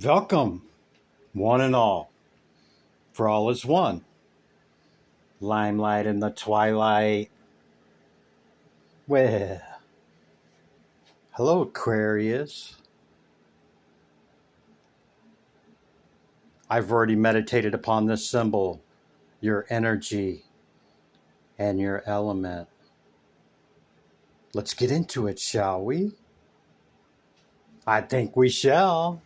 Welcome, one and all, for all is one. Limelight in the twilight. Well, hello, Aquarius. I've already meditated upon this symbol, your energy and your element. Let's get into it, shall we? I think we shall.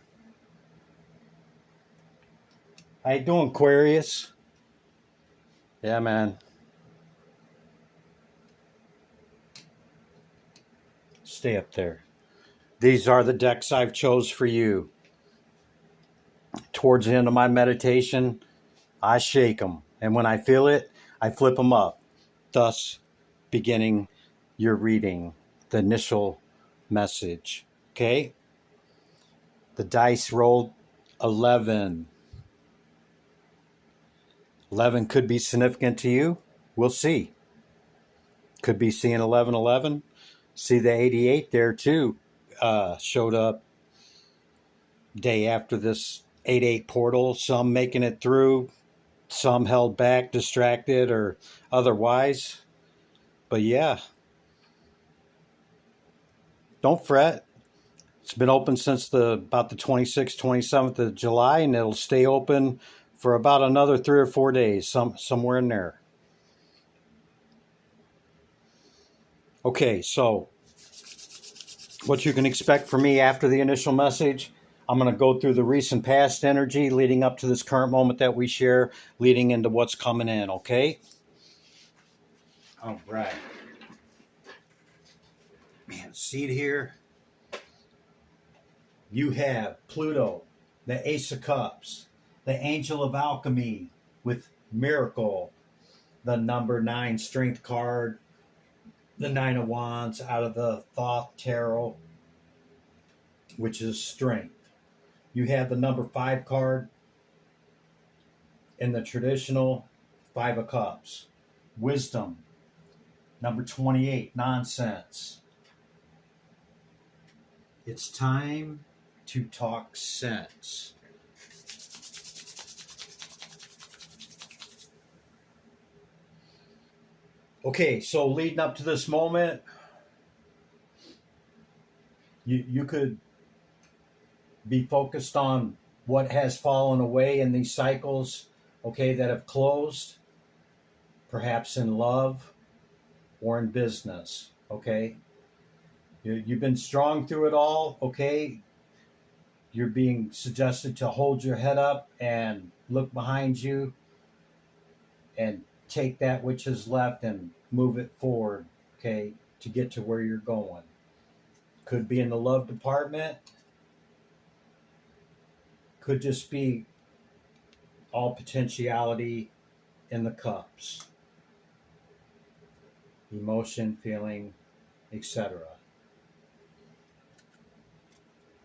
How you doing, Aquarius? Yeah, man. Stay up there. These are the decks I've chose for you. Towards the end of my meditation, I shake them, and when I feel it, I flip them up, thus beginning your reading, the initial message. Okay? The dice rolled 11. 11 could be significant to you. We'll see. Could be seeing 1111. See the 88 there too. Showed up day after this 88 portal. Some making it through, some held back, distracted, or otherwise. But yeah, don't fret. It's been open since about the 26th, 27th of July, and it'll stay open for about another 3 or 4 days, somewhere in there. Okay, so what you can expect from me after the initial message, I'm going to go through the recent past energy leading up to this current moment that we share, leading into what's coming in, okay? All right. Man, see it here? You have Pluto, the Ace of Cups, the Angel of Alchemy with Miracle, the number 9 Strength card, the 9 of Wands out of the Thoth Tarot, which is Strength. You have the number 5 card in the traditional 5 of Cups, Wisdom, number 28, Nonsense. It's time to talk sense. Okay, so leading up to this moment, you could be focused on what has fallen away in these cycles, okay, that have closed, perhaps in love or in business, okay? You've been strong through it all, okay? You're being suggested to hold your head up and look behind you and take that which is left and move it forward, okay, to get to where you're going. Could be in the love department. Could just be all potentiality in the cups. Emotion, feeling, etc.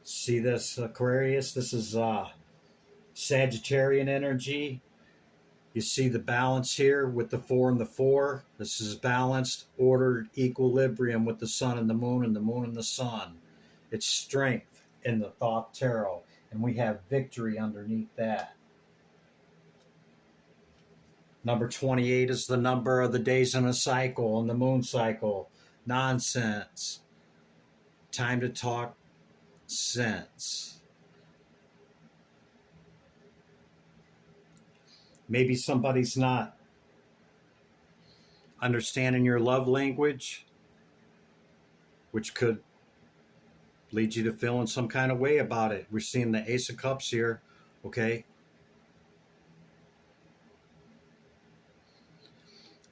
See this, Aquarius? This is Sagittarian energy. You see the balance here with the 4 and the 4. This is balanced, ordered equilibrium with the sun and the moon and the sun. It's strength in the Thoth Tarot, and we have victory underneath that. Number 28 is the number of the days in a cycle, in the moon cycle. Nonsense. Time to talk sense. Maybe somebody's not understanding your love language, which could lead you to feeling some kind of way about it. We're seeing the Ace of Cups here, okay?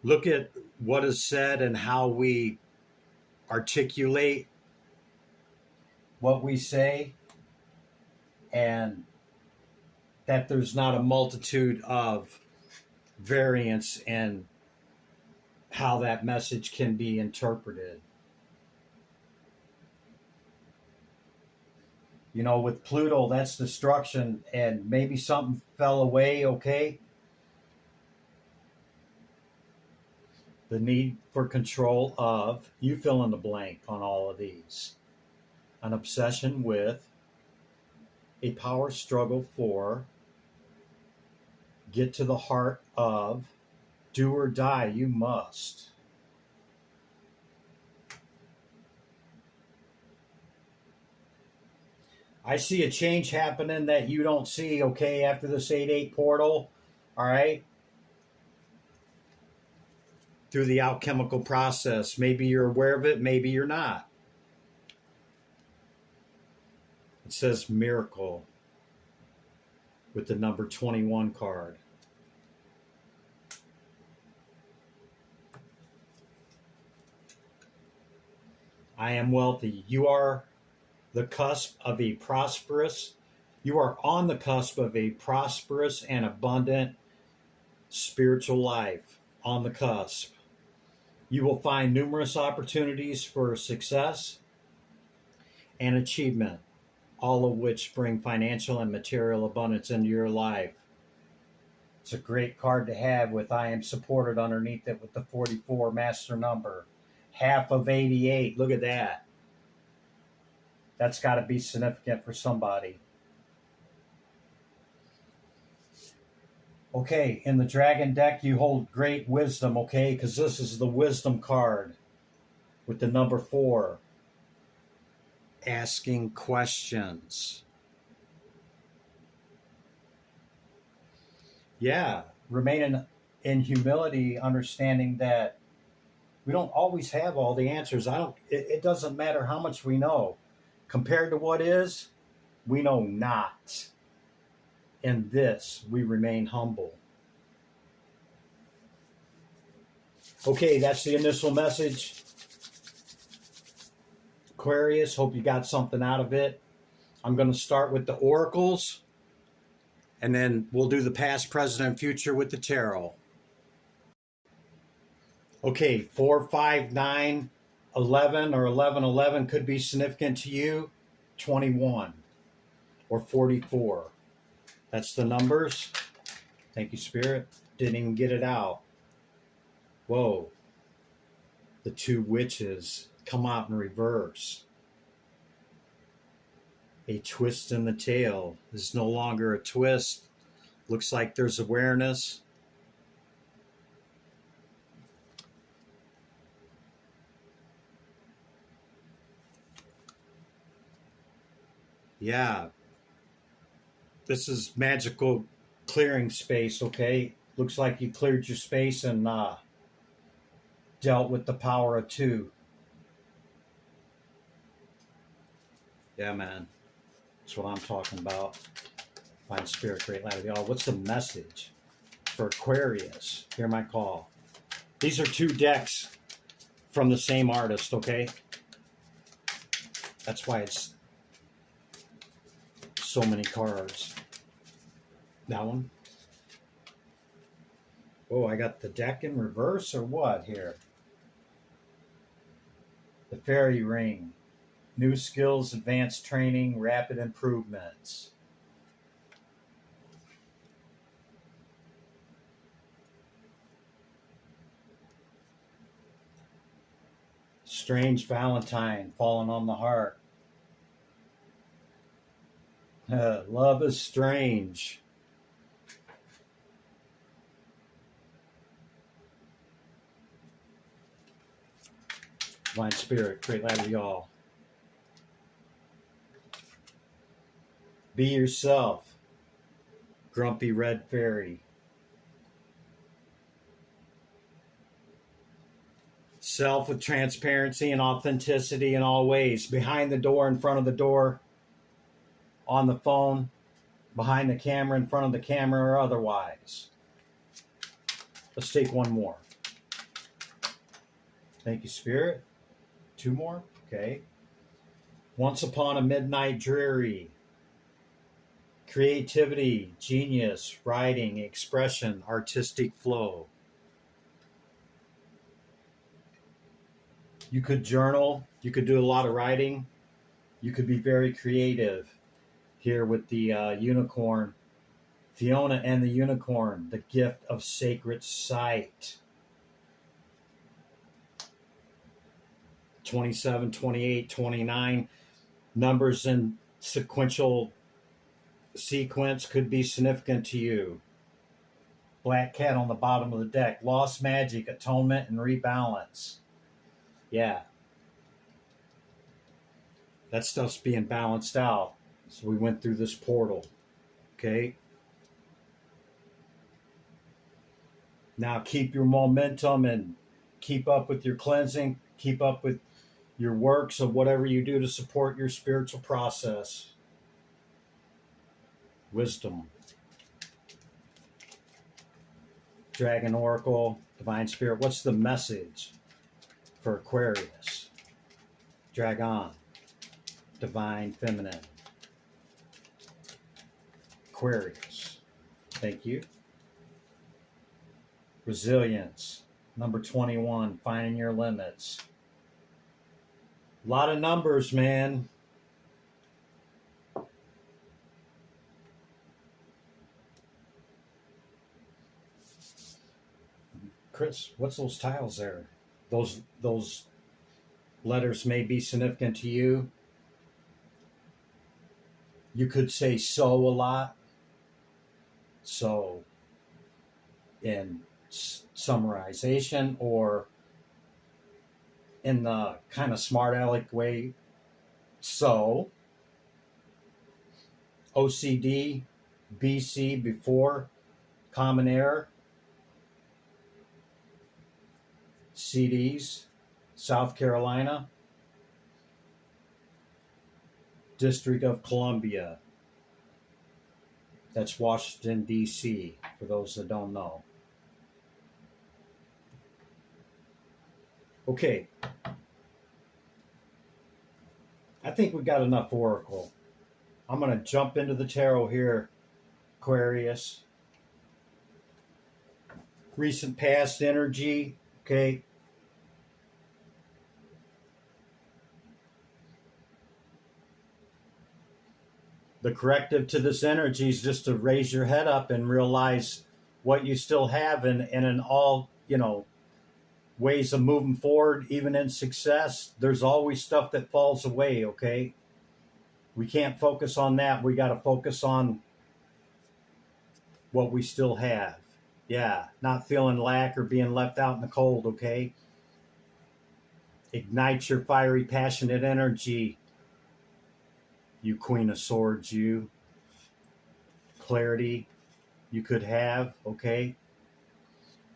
Look at what is said and how we articulate what we say, and that there's not a multitude of variants in how that message can be interpreted. You know, with Pluto, that's destruction, and maybe something fell away, okay? The need for control of, you fill in the blank on all of these. An obsession with, a power struggle for, get to the heart of, do or die, you must. I see a change happening that you don't see, okay, after this 8-8 portal, all right? Through the alchemical process. Maybe you're aware of it, maybe you're not. It says miracle with the number 21 card. I am wealthy. You are the cusp of a prosperous, you are on the cusp of a prosperous and abundant spiritual life. On the cusp. You will find numerous opportunities for success and achievement, all of which bring financial and material abundance into your life. It's a great card to have with I am supported underneath it with the 44 master number. Half of 88. Look at that. That's got to be significant for somebody. Okay, in the dragon deck, you hold great wisdom, okay? Because this is the wisdom card with the number 4. Asking questions. Yeah, remain in humility, understanding that we don't always have all the answers. It doesn't matter how much we know. Compared to what is, we know not. In this, we remain humble. Okay, that's the initial message. Aquarius, hope you got something out of it. I'm going to start with the oracles, and then we'll do the past, present, and future with the tarot. Okay, 4, 5, 9, 11, or 11, 11 could be significant to you. 21 or 44. That's the numbers. Thank you, Spirit. Didn't even get it out. Whoa. The 2 witches come out in reverse. A twist in the tail is no longer a twist. Looks like there's awareness. Yeah. This is magical clearing space, okay? Looks like you cleared your space and dealt with the power of 2. Yeah, man. That's what I'm talking about. Find Spirit, great light of y'all. What's the message for Aquarius? Hear my call. These are 2 decks from the same artist, okay? That's why it's so many cards. That one. Oh, I got the deck in reverse or what here? The fairy ring. New skills, advanced training, rapid improvements. Strange Valentine, falling on the heart. Love is strange. Divine Spirit, great light of y'all. Be yourself. Grumpy Red Fairy. Self with transparency and authenticity in all ways. Behind the door, in front of the door, on the phone, behind the camera, in front of the camera, or otherwise. Let's take one more. Thank you, Spirit. 2 more? Okay. Once upon a midnight dreary. Creativity, genius, writing, expression, artistic flow. You could journal. You could do a lot of writing. You could be very creative. Here with the unicorn. Fiona and the unicorn, the gift of sacred sight. 27, 28, 29, numbers in sequential sequence could be significant to you. Black cat on the bottom of the deck. Lost magic, atonement, and rebalance. Yeah. That stuff's being balanced out. So we went through this portal. Okay. Now keep your momentum and keep up with your cleansing. Keep up with your works of whatever you do to support your spiritual process. Wisdom. Dragon Oracle, Divine Spirit. What's the message for Aquarius? Dragon, Divine Feminine. Aquarius. Thank you. Resilience. Number 21, finding your limits. A lot of numbers, man. Chris, what's those tiles there? Those letters may be significant to you. You could say so a lot. So in summarization, or in the kind of smart aleck way. So OCD, BC, before common error. CDs, South Carolina, District of Columbia. That's Washington, D.C., for those that don't know. Okay. I think we got enough Oracle. I'm going to jump into the tarot here, Aquarius. Recent past energy, okay. The corrective to this energy is just to raise your head up and realize what you still have, and in all, ways of moving forward, even in success, there's always stuff that falls away, okay? We can't focus on that. We got to focus on what we still have. Yeah, not feeling lack or being left out in the cold, okay? Ignite your fiery, passionate energy. You Queen of Swords, you. Clarity you could have, okay?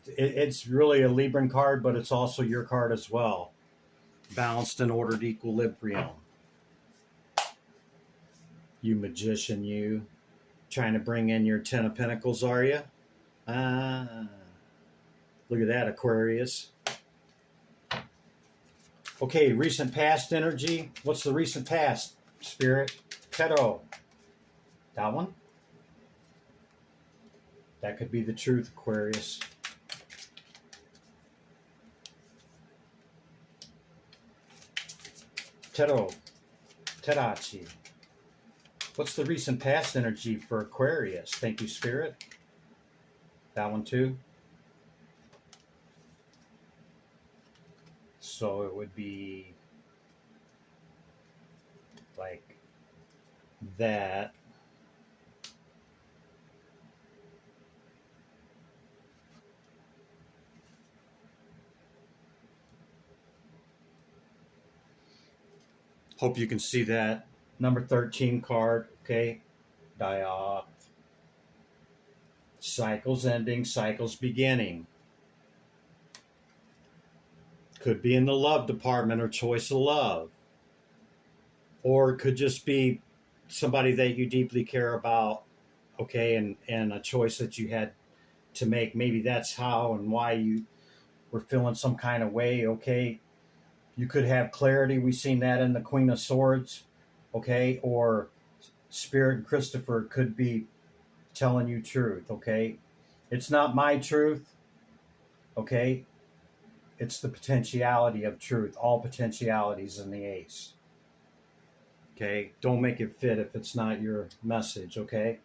It's really a Libran card, but it's also your card as well. Balanced and ordered equilibrium. You Magician, you. Trying to bring in your Ten of Pentacles, are you? Look at that, Aquarius. Okay, recent past energy. What's the recent past? Spirit, Tarot. That one? That could be the truth, Aquarius. Tarot, Tarachi. What's the recent past energy for Aquarius? Thank you, Spirit. That one too. So it would be like that. Hope you can see that. Number 13 card, okay? Die off. Cycles ending, cycles beginning. Could be in the love department or choice of love. Or it could just be somebody that you deeply care about, okay, and a choice that you had to make. Maybe that's how and why you were feeling some kind of way, okay? You could have clarity. We've seen that in the Queen of Swords, okay? Or Spirit and Christopher could be telling you truth, okay? It's not my truth, okay? It's the potentiality of truth. All potentialities in the Ace. Okay? Don't make it fit if it's not your message, okay?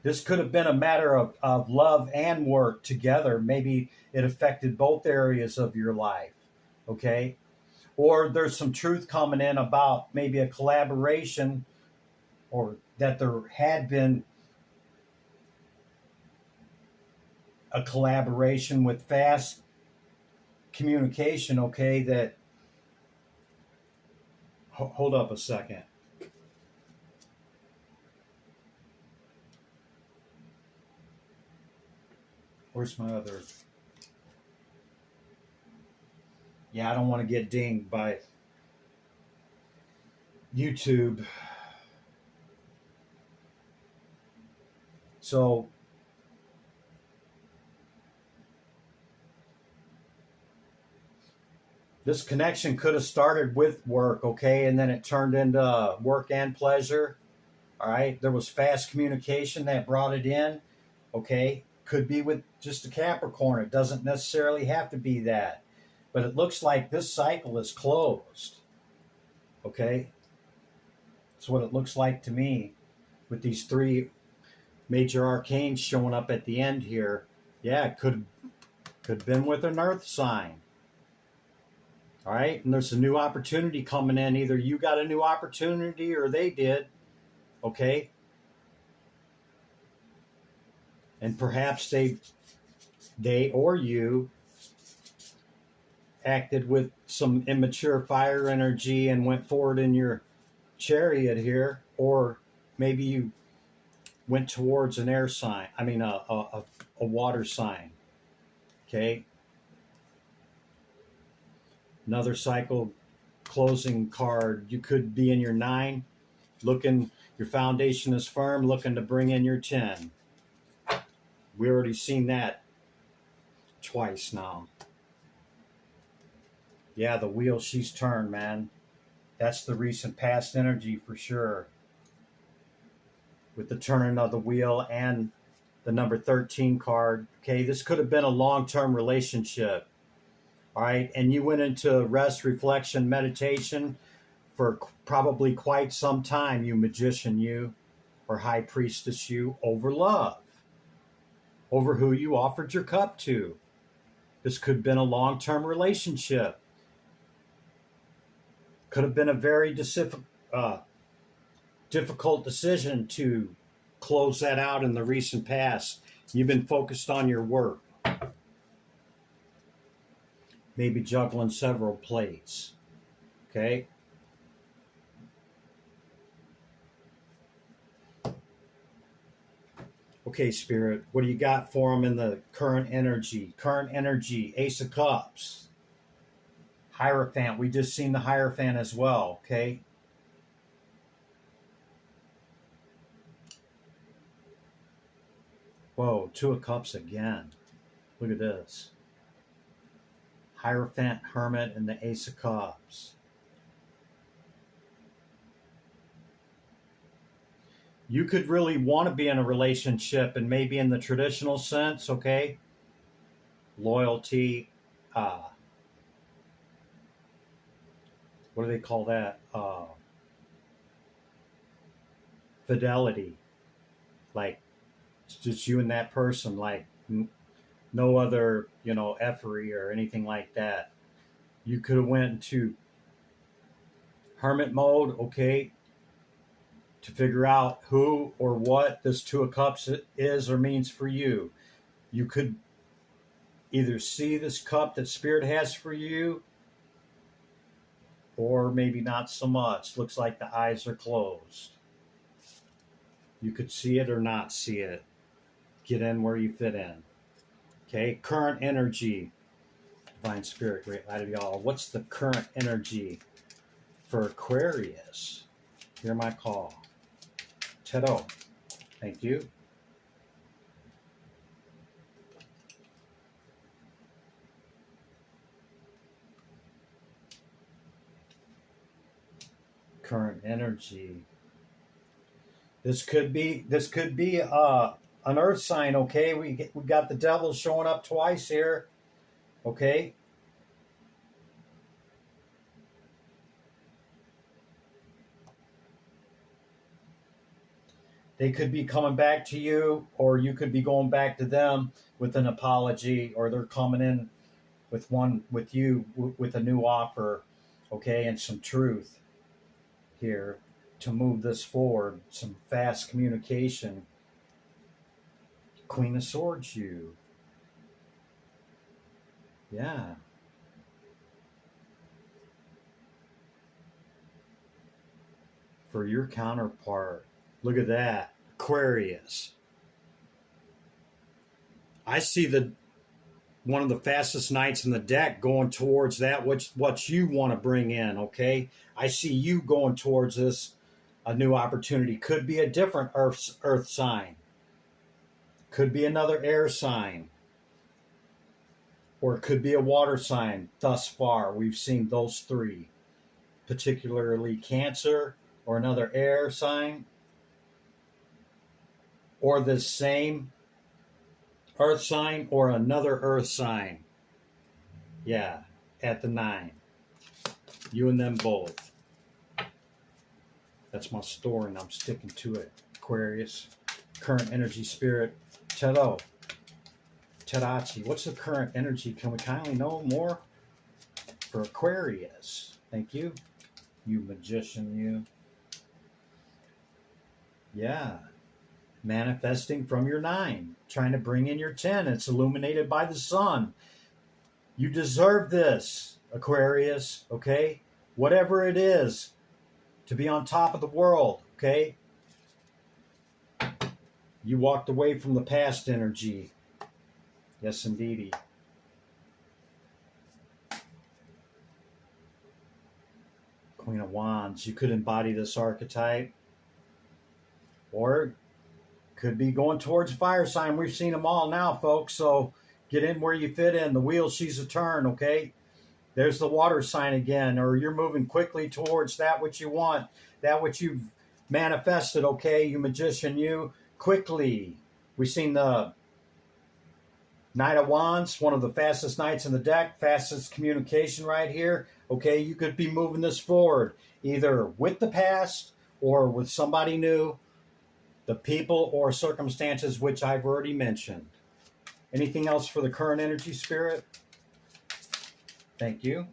This could have been a matter of love and work together. Maybe it affected both areas of your life, okay? Or there's some truth coming in about maybe a collaboration or that there had been a collaboration with fast communication, okay, that hold up a second. Where's my other? Yeah, I don't want to get dinged by YouTube. So this connection could have started with work, okay, and then it turned into work and pleasure. All right, there was fast communication that brought it in, okay. Could be with just a Capricorn. It doesn't necessarily have to be that, but it looks like this cycle is closed, okay. That's what it looks like to me with these three major arcanes showing up at the end here. Yeah, it could have been with an earth sign. All right, and there's a new opportunity coming in. Either you got a new opportunity or they did, okay? And perhaps they or you acted with some immature fire energy and went forward in your chariot here, or maybe you went towards an air sign. I mean, a water sign, okay? Another cycle closing card. You could be in your 9, looking, your foundation is firm, looking to bring in your 10. We already seen that twice now. Yeah, the wheel she's turned, man. That's the recent past energy for sure. With the turning of the wheel and the number 13 card. Okay, this could have been a long-term relationship. All right, and you went into rest, reflection, meditation for probably quite some time, you magician, you, or high priestess, you, over love, over who you offered your cup to. This could have been a long-term relationship. Could have been a very difficult decision to close that out in the recent past. You've been focused on your work. Maybe juggling several plates. Okay? Okay, Spirit, what do you got for them in the current energy? Current energy, Ace of Cups. Hierophant, we just seen the Hierophant as well, okay? Whoa, Two of Cups again. Look at this. Hierophant, Hermit, and the Ace of Cups. You could really want to be in a relationship, and maybe in the traditional sense, okay? Loyalty, what do they call that? Fidelity. Like, it's just you and that person, like no other, effery or anything like that. You could have went into hermit mode, okay, to figure out who or what this Two of Cups is or means for you. You could either see this cup that Spirit has for you, or maybe not so much. Looks like the eyes are closed. You could see it or not see it. Get in where you fit in. Okay, current energy. Divine Spirit, great light of y'all. What's the current energy for Aquarius? Hear my call. Tarot. Thank you. Current energy. This could be an earth sign, okay? We got the devil showing up twice here, okay? They could be coming back to you, or you could be going back to them with an apology, or they're coming in with you with a new offer, okay, and some truth here. to move this forward, some fast communication. Queen of Swords, you. Yeah. For your counterpart. Look at that. Aquarius. I see one of the fastest knights in the deck going towards that, what you want to bring in, okay? I see you going towards this, a new opportunity. Could be a different earth sign. Could be another air sign. Or it could be a water sign. Thus far, we've seen those three. Particularly Cancer or another air sign. Or the same earth sign or another earth sign. Yeah, at the 9. You and them both. That's my story and I'm sticking to it. Aquarius. Current energy spirit. Tarot. Tarachi. What's the current energy? Can we kindly know more? For Aquarius. Thank you. You magician, you. Yeah. Manifesting from your 9. Trying to bring in your 10. It's illuminated by the sun. You deserve this, Aquarius, okay? Whatever it is, to be on top of the world, okay? You walked away from the past energy. Yes, indeedy. Queen of Wands. You could embody this archetype. Or could be going towards fire sign. We've seen them all now, folks. So get in where you fit in. The wheel, she's a turn, okay? There's the water sign again. Or you're moving quickly towards that which you want. That which you've manifested, okay? You magician, you. Quickly. We've seen the Knight of Wands, one of the fastest knights in the deck. Fastest communication right here. Okay, you could be moving this forward. Either with the past or with somebody new. The people or circumstances which I've already mentioned. Anything else for the current energy spirit? Thank you.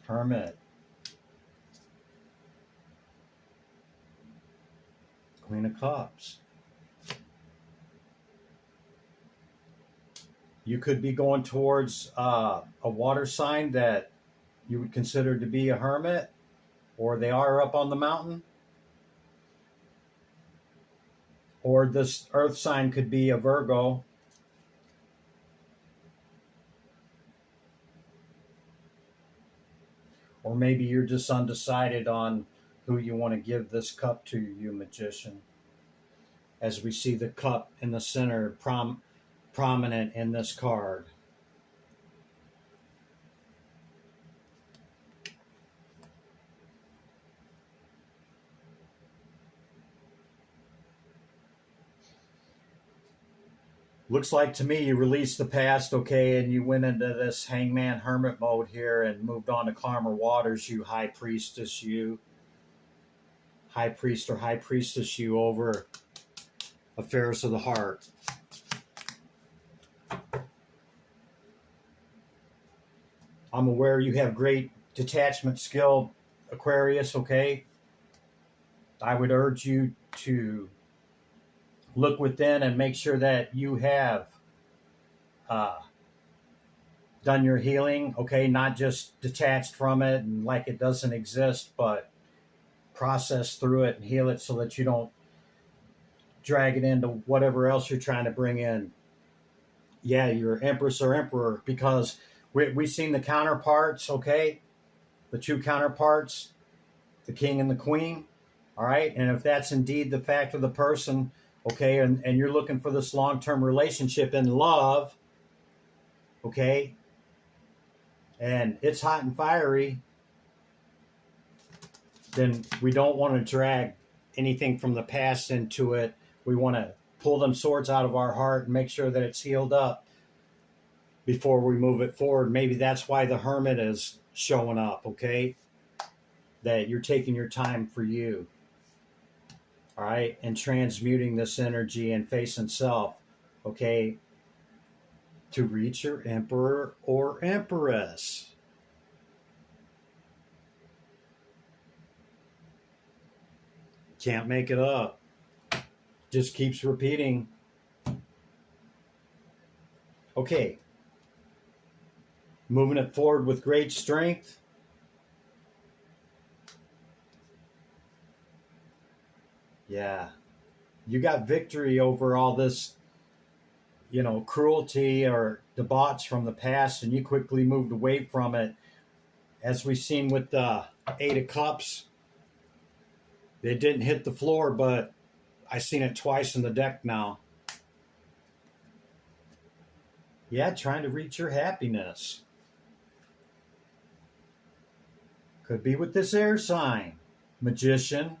Hermit. Queen of Cups. You could be going towards a water sign that you would consider to be a hermit, or they are up on the mountain. Or this earth sign could be a Virgo. Or maybe you're just undecided on who you want to give this cup to, you magician. As we see the cup in the center prominent in this card. Looks like to me you released the past, okay, and you went into this hangman hermit mode here and moved on to calmer waters, you high priestess, you. High priest or high priestess, you, over affairs of the heart. I'm aware you have great detachment skill, Aquarius, okay? I would urge you to look within and make sure that you have done your healing, okay? Not just detached from it and like it doesn't exist, but process through it and heal it so that you don't drag it into whatever else you're trying to bring in. Yeah, you're empress or emperor, because we've seen the counterparts, okay? The two counterparts, the king and the queen, all right? And if that's indeed the fact of the person, okay, and you're looking for this long-term relationship in love, okay, and it's hot and fiery, then we don't want to drag anything from the past into it. We want to pull them swords out of our heart and make sure that it's healed up before we move it forward. Maybe that's why the hermit is showing up, okay? That you're taking your time for you, all right? And transmuting this energy and facing self, okay? To reach your emperor or empress. Can't make it up. Just keeps repeating. Okay. Moving it forward with great strength. Yeah. You got victory over all this, cruelty or debauch from the past, and you quickly moved away from it. As we've seen with the Eight of Cups, it didn't hit the floor, but I've seen it twice in the deck now. Yeah, trying to reach your happiness. Could be with this air sign. Magician.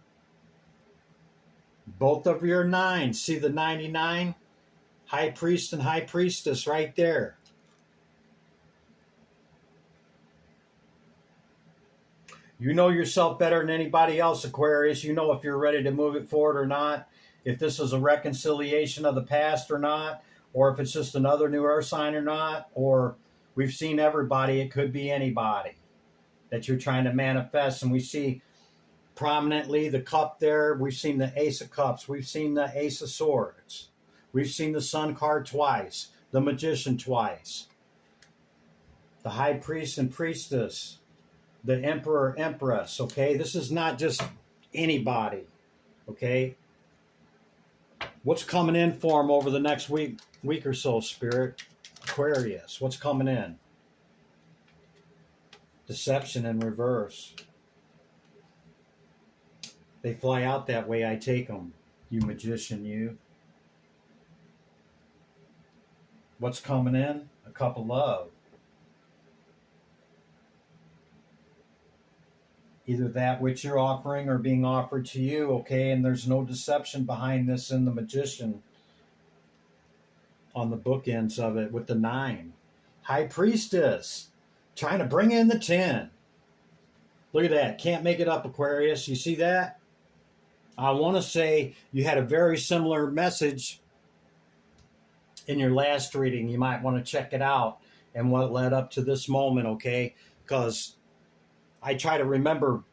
Both of your nines. See the 99? High Priest and High Priestess right there. You know yourself better than anybody else, Aquarius. You know if you're ready to move it forward or not, if this is a reconciliation of the past or not, or if it's just another new earth sign or not, or we've seen everybody. It could be anybody that you're trying to manifest. And we see prominently the cup there. We've seen the Ace of Cups. We've seen the Ace of Swords. We've seen the Sun card twice, the Magician twice, the High Priest and Priestess, the Emperor, Empress, okay? This is not just anybody, okay? What's coming in for them over the next week or so, Spirit? Aquarius, what's coming in? Deception in reverse. They fly out that way, I take them, you magician, you. What's coming in? A cup of love. Either that which you're offering or being offered to you, okay? And there's no deception behind this in the Magician on the bookends of it with the 9. High Priestess, trying to bring in the 10. Look at that. Can't make it up, Aquarius. You see that? I want to say you had a very similar message in your last reading. You might want to check it out and what led up to this moment, okay? Because I try to remember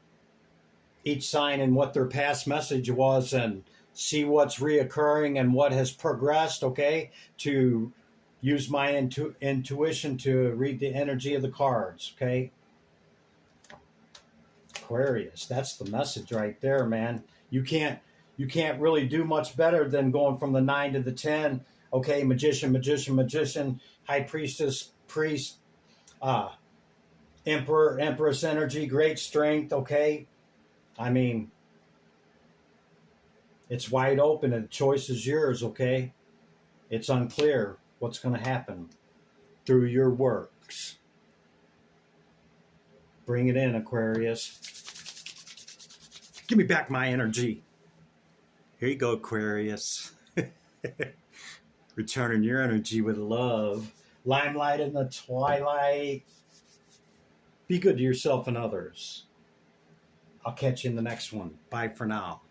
each sign and what their past message was and see what's reoccurring and what has progressed, okay? To use my intuition to read the energy of the cards, okay? Aquarius, that's the message right there, man. You can't really do much better than going from the 9 to the 10. Okay, Magician, Magician, Magician, High Priestess, Priest, Emperor, Empress energy, great strength, okay? I mean, it's wide open and the choice is yours, okay? It's unclear what's going to happen through your works. Bring it in, Aquarius. Give me back my energy. Here you go, Aquarius. Returning your energy with love. Limelight in the twilight. Be good to yourself and others. I'll catch you in the next one. Bye for now.